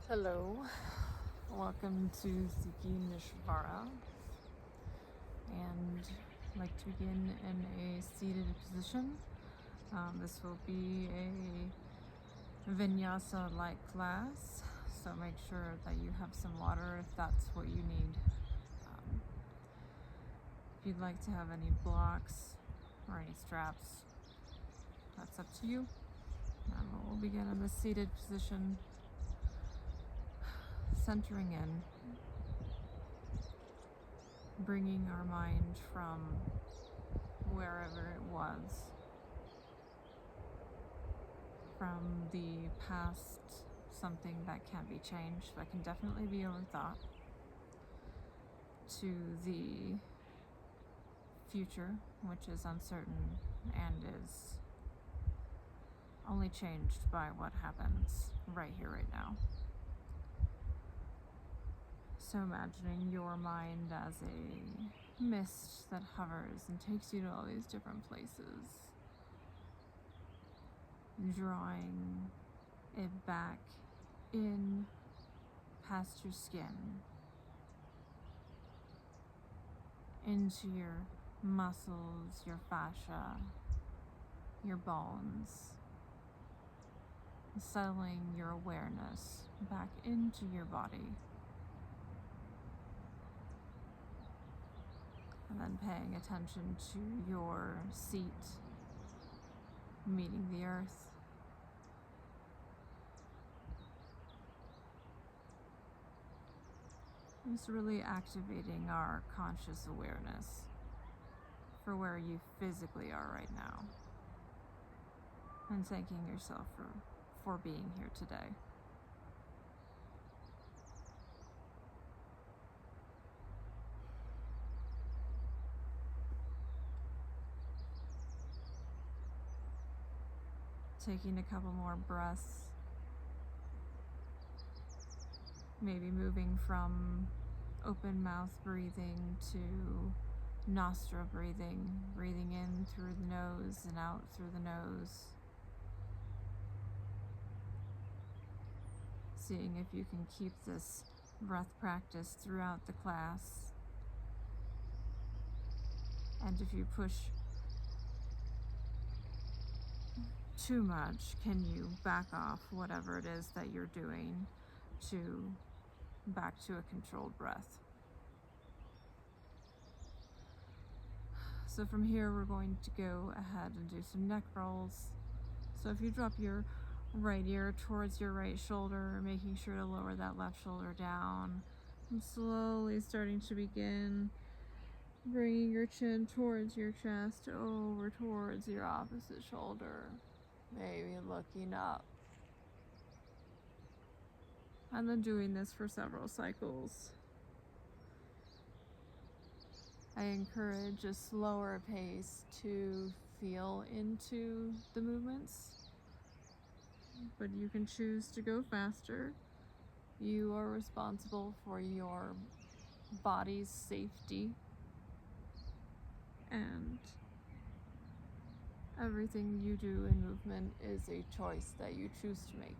Hello, welcome to Siki Nishvara, and I'd like to begin in a seated position. This will be a Vinyasa-like class, so make sure that you have some water if that's what you need. If you'd like to have any blocks or any straps, that's up to you. We'll begin in the seated position, centering in, bringing our mind from wherever it was, from the past, something that can't be changed, but can definitely be overthought, to the future, which is uncertain and is only changed by what happens right here, right now. So imagining your mind as a mist that hovers and takes you to all these different places, drawing it back in past your skin, into your muscles, your fascia, your bones, settling your awareness back into your body. And then paying attention to your seat meeting the earth. Just really activating our conscious awareness for where you physically are right now. And thanking yourself for being here today. Taking a couple more breaths, maybe moving from open mouth breathing to nostril breathing, breathing in through the nose and out through the nose. Seeing if you can keep this breath practice throughout the class. And if you push too much, can you back off whatever it is that you're doing to back to a controlled breath? So from here, we're going to go ahead and do some neck rolls. So if you drop your right ear towards your right shoulder, making sure to lower that left shoulder down, and slowly starting to begin bringing your chin towards your chest, over towards your opposite shoulder, maybe looking up. And then doing this for several cycles. I encourage a slower pace to feel into the movements, but you can choose to go faster. You are responsible for your body's safety, and everything you do in movement is a choice that you choose to make.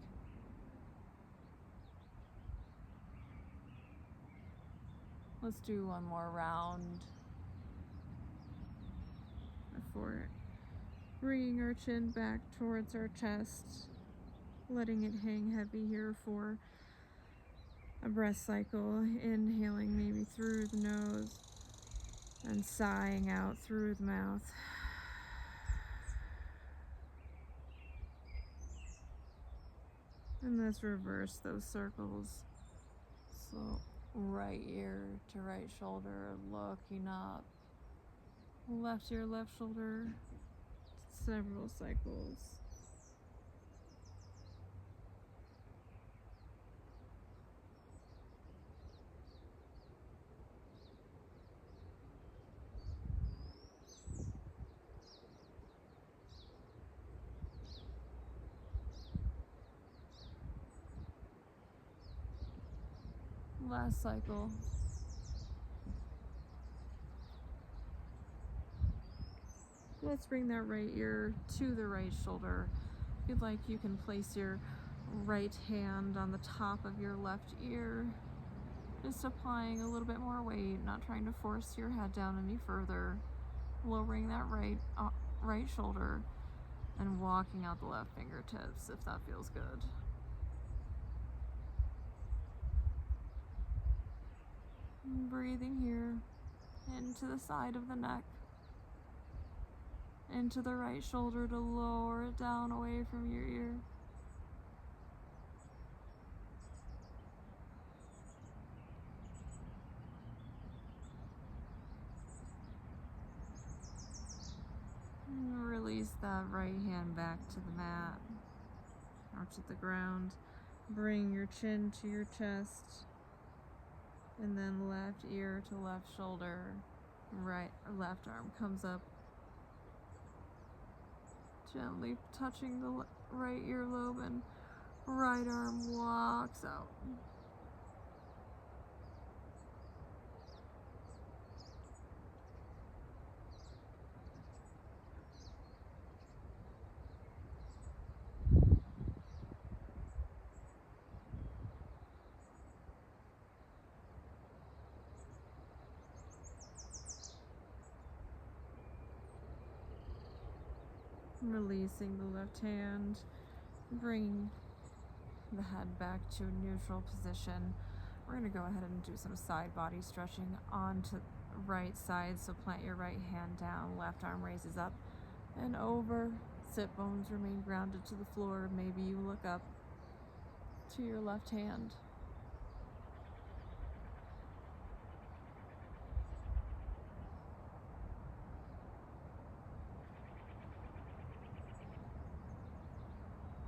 Let's do one more round before bringing our chin back towards our chest, letting it hang heavy here for a breath cycle, inhaling maybe through the nose and sighing out through the mouth. And let's reverse those circles. So right ear to right shoulder, looking up. Left ear, left shoulder, several cycles. Last cycle. Let's bring that right ear to the right shoulder. If you'd like, you can place your right hand on the top of your left ear, just applying a little bit more weight, not trying to force your head down any further, lowering that right shoulder and walking out the left fingertips if that feels good. And breathing here into the side of the neck, into the right shoulder to lower it down away from your ear. And release that right hand back to the mat or to the ground. Bring your chin to your chest, and then left ear to left shoulder, left arm comes up, gently touching the right earlobe, and right arm walks out. Releasing the left hand, bringing the head back to a neutral position. We're going to go ahead and do some side body stretching onto the right side. So plant your right hand down, left arm raises up and over. Sit bones remain grounded to the floor. Maybe you look up to your left hand.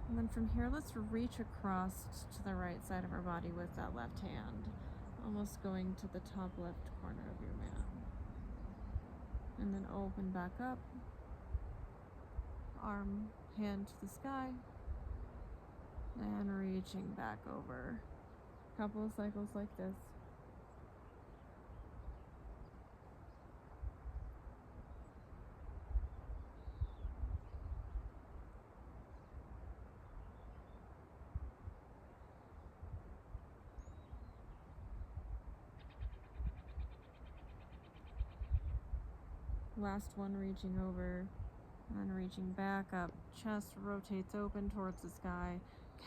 And then from here, let's reach across to the right side of our body with that left hand, almost going to the top left corner of your mat. And then open back up, arm, hand to the sky, and reaching back over. A couple of cycles like this. Last one, reaching over and reaching back up. Chest rotates open towards the sky.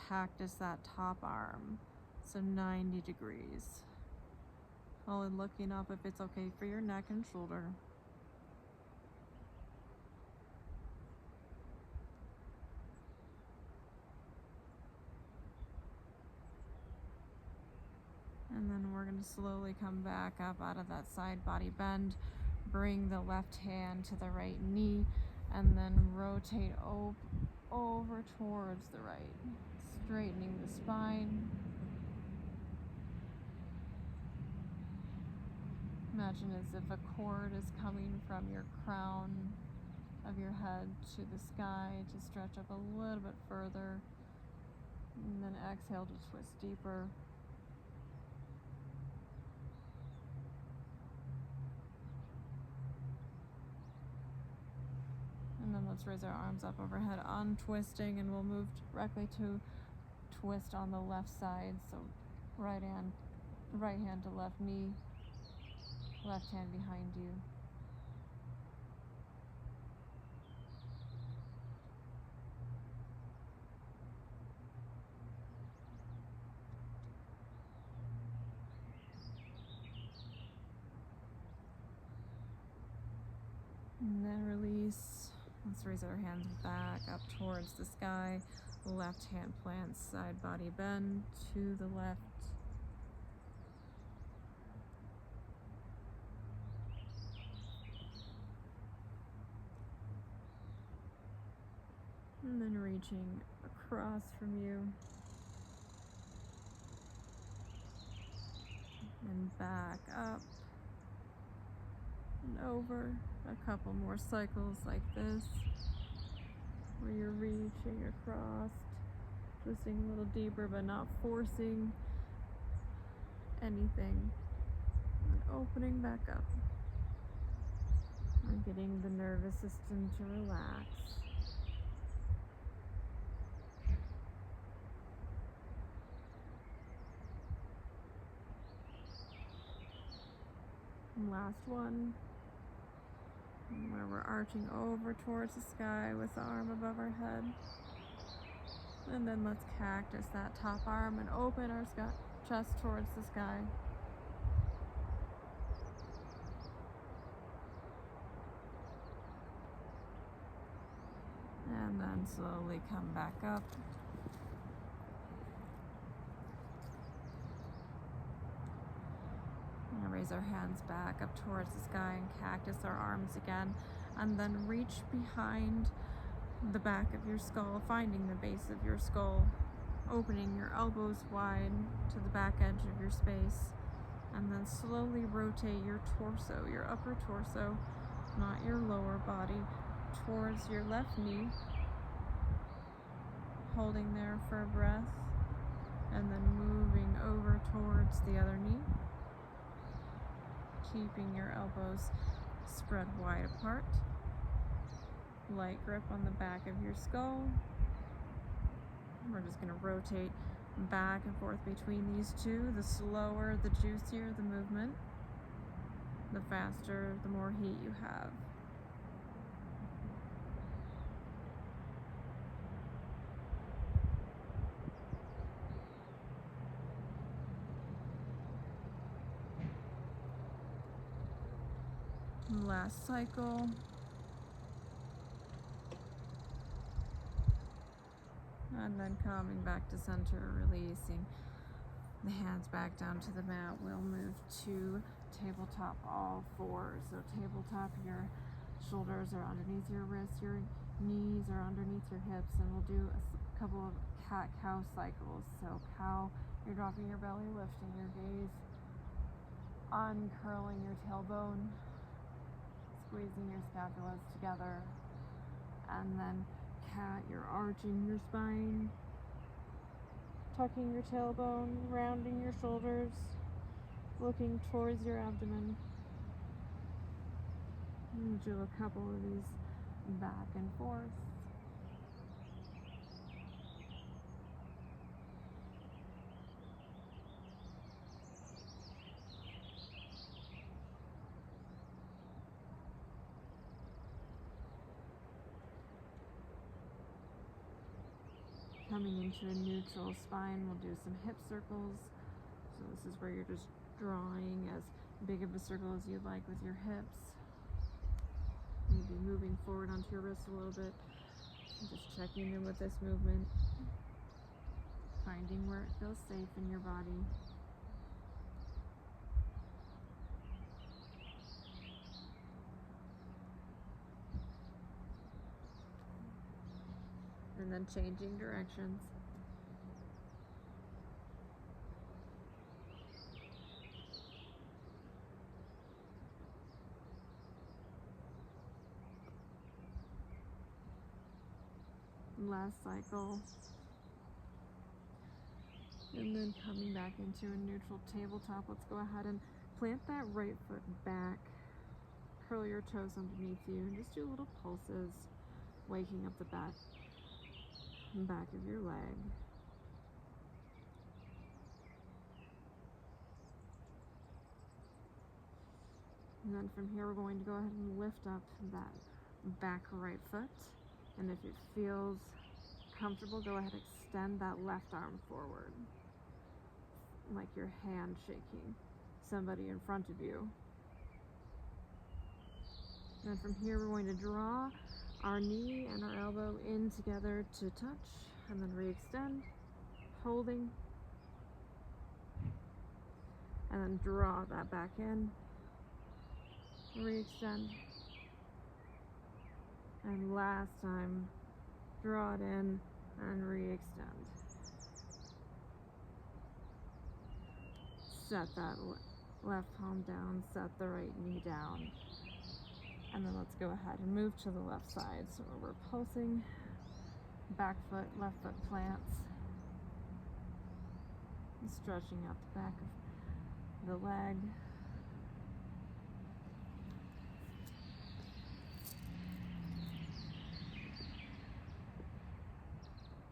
Cactus that top arm, so 90 degrees. While looking up if it's okay for your neck and shoulder. And then we're going to slowly come back up out of that side body bend. Bring the left hand to the right knee and then rotate over towards the right, straightening the spine. Imagine as if a cord is coming from your crown of your head to the sky to stretch up a little bit further, and then exhale to twist deeper. And then let's raise our arms up overhead, untwisting, and we'll move directly to twist on the left side. So right hand to left knee, left hand behind you. And then release. Let's raise our hands back up towards the sky. Left hand plants, side body bend to the left. And then reaching across from you. And back up. And over. A couple more cycles like this, where you're reaching across, twisting a little deeper but not forcing anything, and opening back up, and getting the nervous system to relax. Last one, where we're arching over towards the sky with the arm above our head. And then let's cactus that top arm and open our chest towards the sky. And then slowly come back up. And raise our hands back up towards the sky and cactus our arms again. And then reach behind the back of your skull, finding the base of your skull, opening your elbows wide to the back edge of your space, and then slowly rotate your torso, your upper torso, not your lower body, towards your left knee, holding there for a breath, and then moving over towards the other knee, keeping your elbows spread wide apart. Light grip on the back of your skull. We're just going to rotate back and forth between these two. The slower, the juicier the movement, the faster, the more heat you have. Last cycle. And then coming back to center, releasing the hands back down to the mat. We'll move to tabletop all fours. So tabletop, your shoulders are underneath your wrists, your knees are underneath your hips, and we'll do a couple of cat-cow cycles. So cow, you're dropping your belly, lifting your gaze, uncurling your tailbone, squeezing your scapulas together, and then cat, you're arching your spine, tucking your tailbone, rounding your shoulders, looking towards your abdomen. And do a couple of these back and forth. Coming into a neutral spine, we'll do some hip circles. So this is where you're just drawing as big of a circle as you'd like with your hips. Maybe moving forward onto your wrist a little bit. Just checking in with this movement. Finding where it feels safe in your body. And then changing directions. Last cycle. And then coming back into a neutral tabletop, let's go ahead and plant that right foot back. Curl your toes underneath you and just do little pulses, waking up the back of your leg. And then from here, we're going to go ahead and lift up that back right foot. And if it feels comfortable, go ahead and extend that left arm forward, like your hand shaking somebody in front of you. And from here, we're going to draw our knee and our elbow in together to touch, and then re-extend, holding, and then draw that back in, re-extend, and last time, draw it in and re-extend. Set that left palm down, set the right knee down. And then let's go ahead and move to the left side. So we're pulsing, back foot, left foot plants, and stretching out the back of the leg.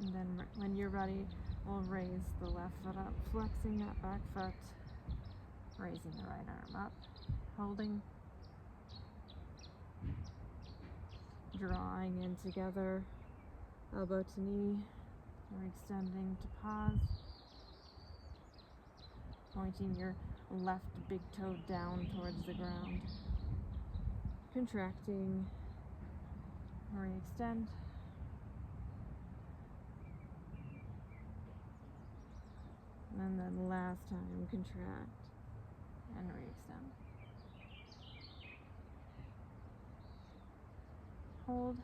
And then when you're ready, we'll raise the left foot up, flexing that back foot, raising the right arm up, Holding. Drawing in together, elbow to knee, or extending to pause. Pointing your left big toe down towards the ground. Contracting, re-extend. And then last time, contract and re-extend. Hold.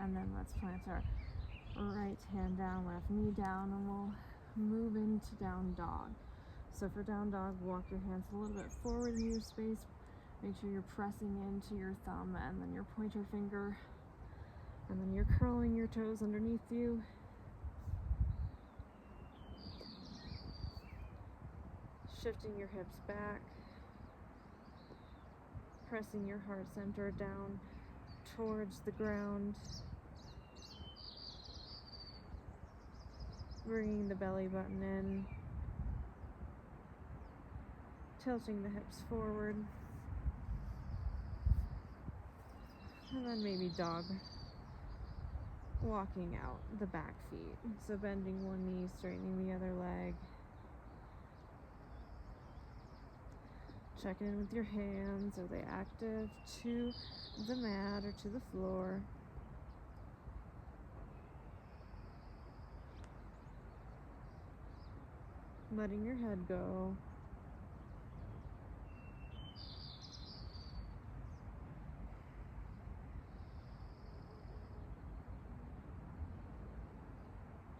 And then let's plant our right hand down, left knee down, and we'll move into down dog. So for down dog, walk your hands a little bit forward in your space. Make sure you're pressing into your thumb and then your pointer finger. And then you're curling your toes underneath you. Shifting your hips back. Pressing your heart center down towards the ground. Bringing the belly button in. Tilting the hips forward. And then maybe dog. Walking out the back feet. So bending one knee, straightening the other leg. Check in with your hands. Are they active to the mat or to the floor? Letting your head go.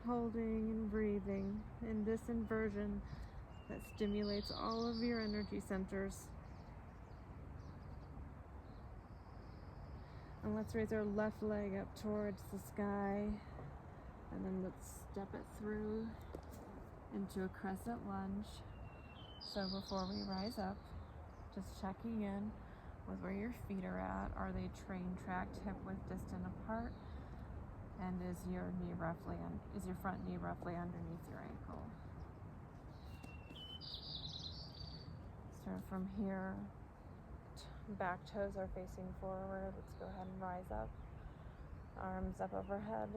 Holding and breathing in this inversion that stimulates all of your energy centers. And let's raise our left leg up towards the sky. And then let's step it through into a crescent lunge. So before we rise up, just checking in with where your feet are at. Are they train tracked, hip width distant apart? And is your front knee roughly underneath your ankle? So from here, back toes are facing forward. Let's go ahead and rise up. Arms up overhead.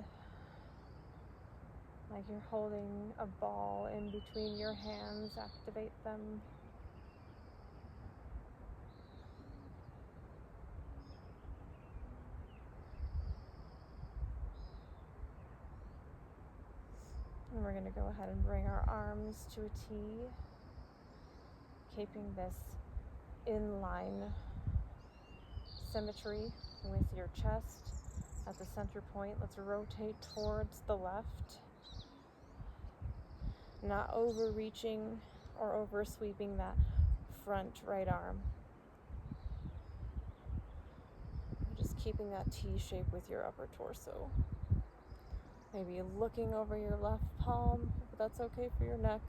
Like you're holding a ball in between your hands. Activate them. And we're going to go ahead and bring our arms to a T, keeping this in-line symmetry with your chest at the center point. Let's rotate towards the left, not overreaching or over sweeping that front right arm. Just keeping that T shape with your upper torso. Maybe looking over your left palm, but that's okay for your neck.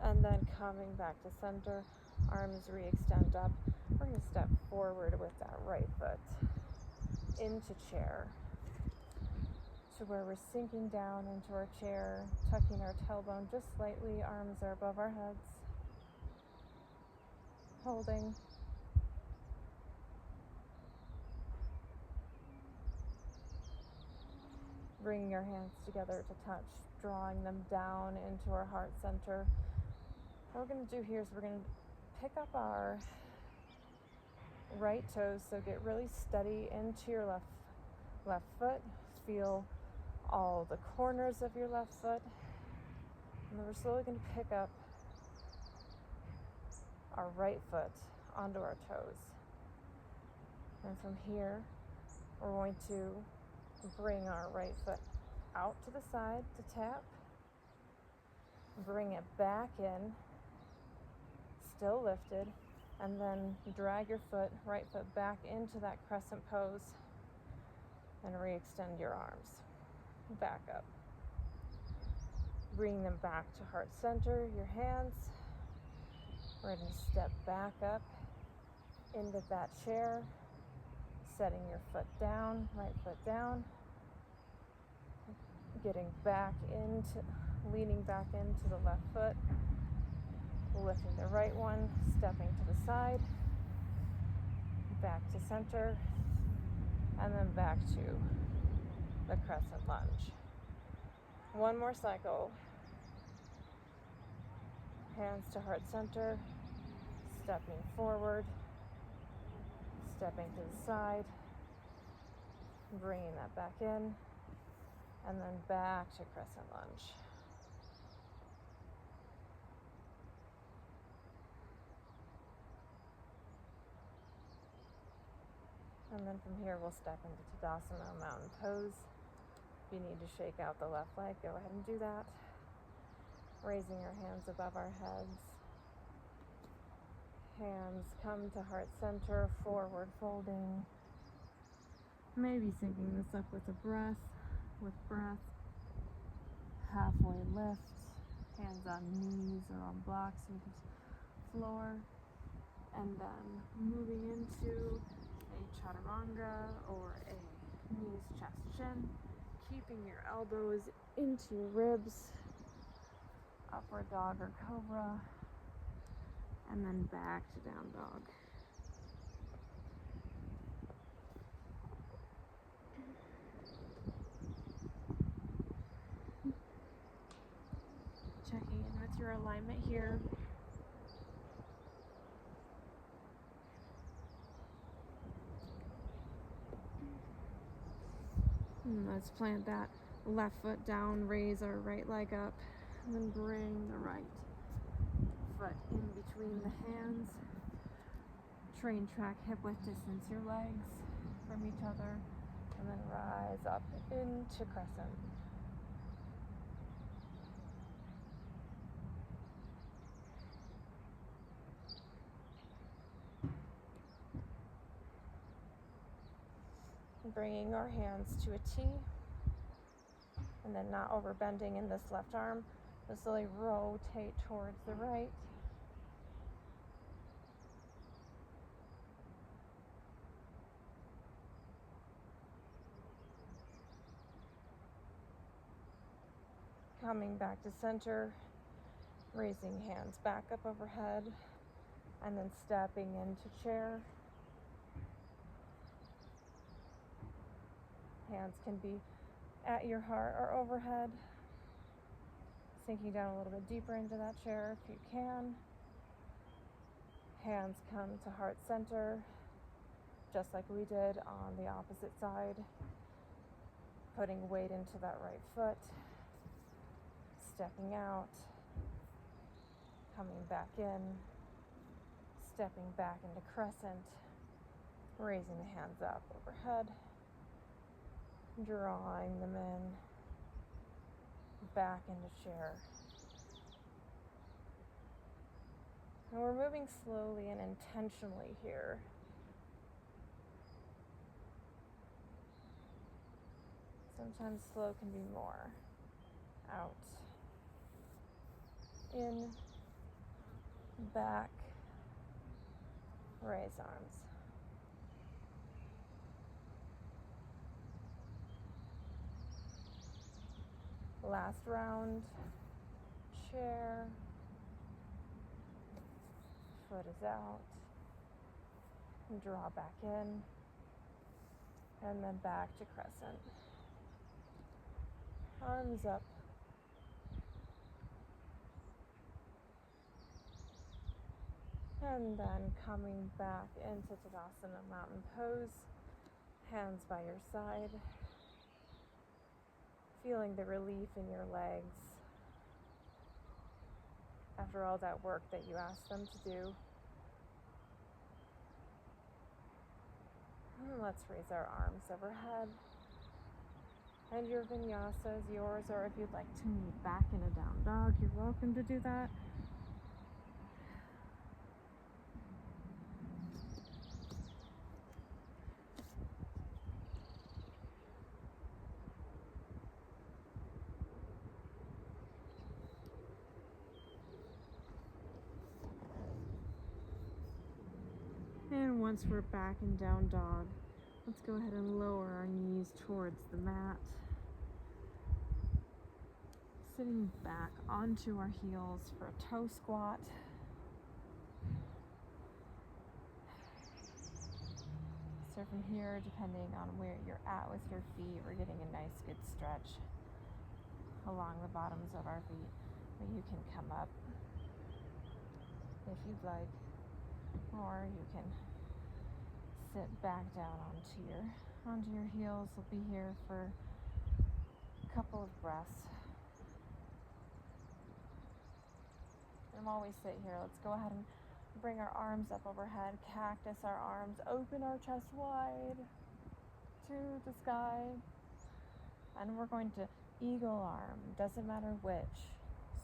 And then coming back to center, arms re-extend up. We're going to step forward with that right foot into chair, to where we're sinking down into our chair, tucking our tailbone just slightly. Arms are above our heads. Holding. Bringing our hands together to touch, drawing them down into our heart center. What we're going to do here is we're going to pick up our right toes, so get really steady into your left foot. Feel all the corners of your left foot. And then we're slowly going to pick up our right foot onto our toes. And from here, we're going to bring our right foot out to the side to tap. Bring it back in, still lifted, and then drag your right foot back into that crescent pose and re-extend your arms. Back up. Bring them back to heart center, your hands. We're going to step back up into that chair, setting your foot down, right foot down. leaning back into the left foot, lifting the right one, stepping to the side, back to center, and then back to the crescent lunge. One more cycle. Hands to heart center, stepping forward, stepping to the side, bringing that back in, and then back to crescent lunge. And then from here, we'll step into Tadasana, mountain pose. If you need to shake out the left leg, go ahead and do that. Raising our hands above our heads. Hands come to heart center, forward folding. Maybe syncing this up with breath. Halfway lift. Hands on knees or on blocks with the floor. And then moving into a chaturanga or a knees, chest, chin. Keeping your elbows into your ribs. Upward dog or cobra. And then back to down dog. Checking in with your alignment here. And let's plant that left foot down, raise our right leg up, and then bring the right foot in between the hands. Train track hip width distance your legs from each other, and then rise up into crescent. Bringing our hands to a T, and then not overbending in this left arm. Just slowly rotate towards the right. Coming back to center, raising hands back up overhead, and then stepping into chair. Hands can be at your heart or overhead. Sinking down a little bit deeper into that chair if you can. Hands come to heart center, just like we did on the opposite side. Putting weight into that right foot. Stepping out. Coming back in. Stepping back into crescent. Raising the hands up overhead. Drawing them in, back into chair. And we're moving slowly and intentionally here. Sometimes slow can be more. Out. In. Back. Raise arms. Last round, chair, foot is out, and draw back in, and then back to crescent. Arms up. And then coming back into Tadasana, mountain pose, hands by your side. Feeling the relief in your legs after all that work that you asked them to do. And let's raise our arms overhead. And your vinyasa is yours, or if you'd like to meet back in a down dog, you're welcome to do that. And once we're back in down dog, let's go ahead and lower our knees towards the mat. sitting back onto our heels for a toe squat. So from here, depending on where you're at with your feet, we're getting a nice good stretch along the bottoms of our feet. But you can come up if you'd like, or you can sit back down onto your heels. We'll be here for a couple of breaths. And while we sit here, let's go ahead and bring our arms up overhead, cactus our arms, open our chest wide to the sky. And we're going to eagle arm, doesn't matter which.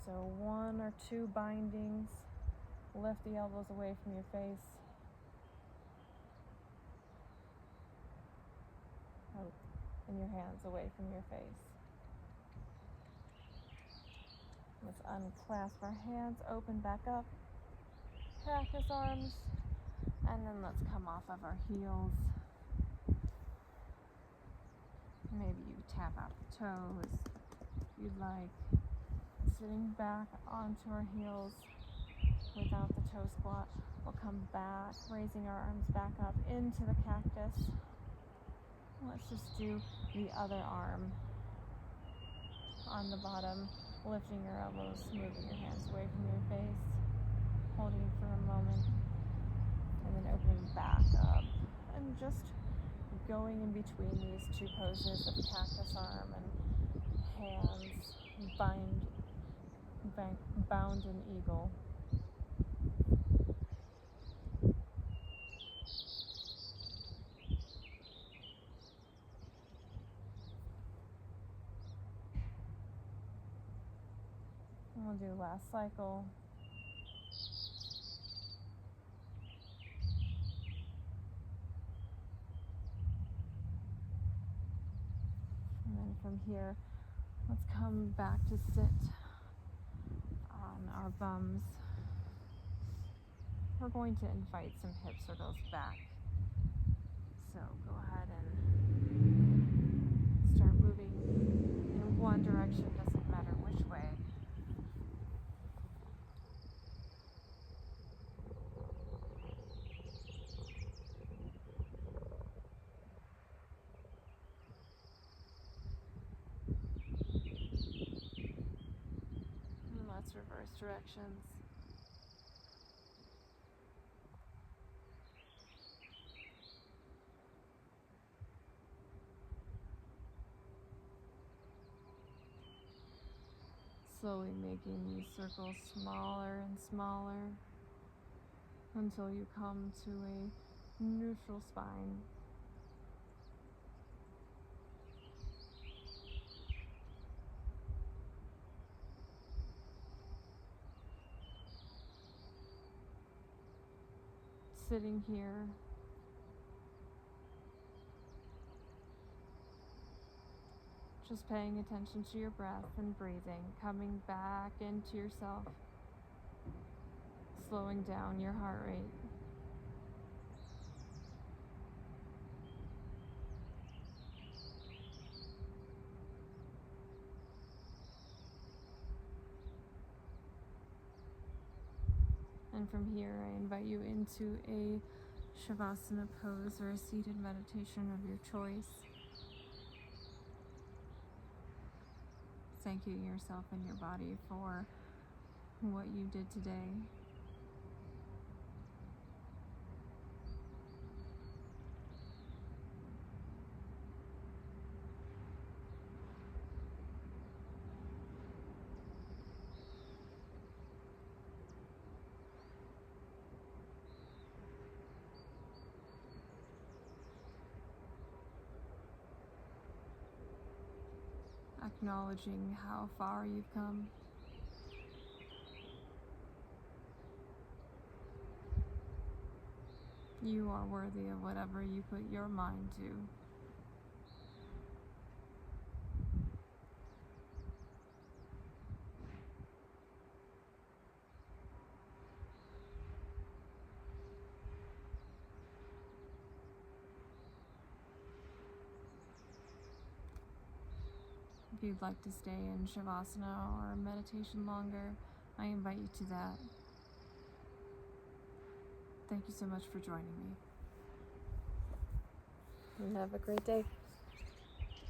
So 1 or 2 bindings. Lift the elbows away from your face. And your hands away from your face. Let's unclasp our hands, open back up, cactus arms, and then let's come off of our heels. Maybe you tap out the toes if you'd like. Sitting back onto our heels without the toe squat. We'll come back, raising our arms back up into the cactus. Let's just do the other arm on the bottom, lifting your elbows, moving your hands away from your face, holding for a moment, and then opening back up, and just going in between these 2 poses of cactus arm and hands bound in eagle. And we'll do last cycle. And then from here, let's come back to sit on our bums. We're going to invite some hip circles back. So go ahead and start moving in one direction, doesn't matter which way. And let's reverse directions. Slowly making these circles smaller and smaller until you come to a neutral spine. Sitting here, just paying attention to your breath and breathing, coming back into yourself, slowing down your heart rate. And from here, I invite you into a Shavasana pose or a seated meditation of your choice. Thanking yourself and your body for what you did today. Acknowledging how far you've come. You are worthy of whatever you put your mind to. If you'd like to stay in Shavasana or meditation longer, I invite you to that. Thank you so much for joining me. And have a great day.